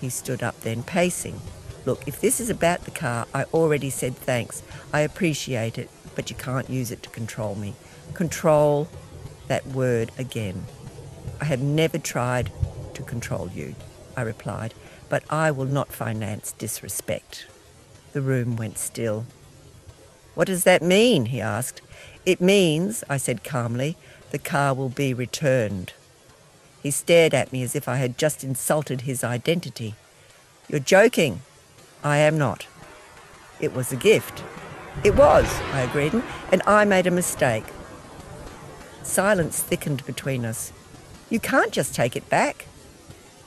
He stood up then, pacing. Look, if this is about the car, I already said thanks. I appreciate it, but you can't use it to control me. Control, that word again. I have never tried to control you, I replied, but I will not finance disrespect. The room went still. What does that mean? He asked. It means, I said calmly, the car will be returned. He stared at me as if I had just insulted his identity. You're joking. I am not. It was a gift. It was, I agreed, and I made a mistake. Silence thickened between us. You can't just take it back.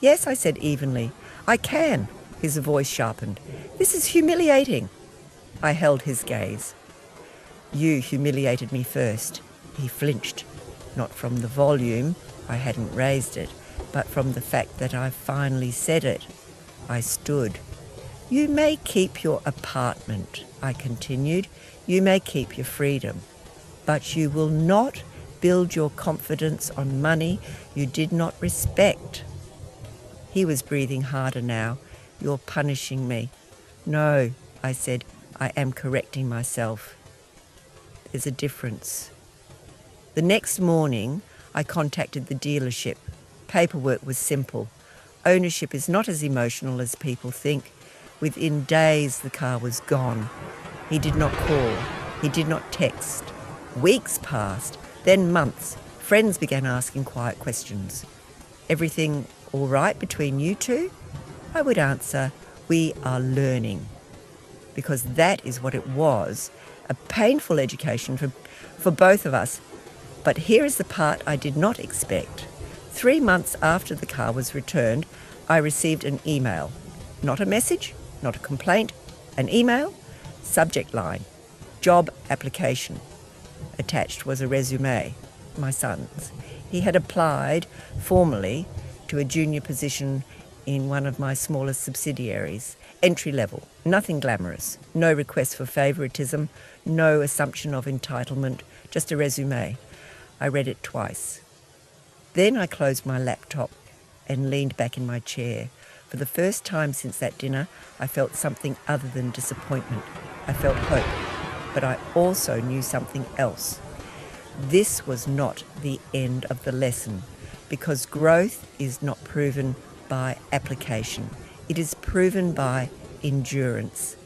Yes, I said evenly. I can. His voice sharpened. This is humiliating. I held his gaze. You humiliated me first. He flinched, not from the volume, I hadn't raised it, but from the fact that I finally said it. I stood. You may keep your apartment, I continued. You may keep your freedom, but you will not build your confidence on money you did not respect. He was breathing harder now. You're punishing me. No, I said, I am correcting myself. There's a difference. The next morning, I contacted the dealership. Paperwork was simple. Ownership is not as emotional as people think. Within days, the car was gone. He did not call. He did not text. Weeks passed, then months. Friends began asking quiet questions. Everything all right between you two? I would answer, we are learning. Because that is what it was, a painful education for both of us. But here is the part I did not expect. 3 months after the car was returned, I received an email. Not a message, not a complaint, an email, subject line, job application. Attached was a resume, my son's. He had applied formally to a junior position in one of my smallest subsidiaries, entry level, nothing glamorous, no request for favouritism, no assumption of entitlement, just a resume. I read it twice. Then I closed my laptop and leaned back in my chair. For the first time since that dinner, I felt something other than disappointment. I felt hope, but I also knew something else. This was not the end of the lesson, because growth is not proven by application. It is proven by endurance.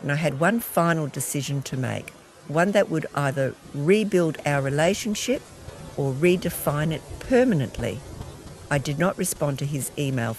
And I had one final decision to make, one that would either rebuild our relationship or redefine it permanently. I did not respond to his email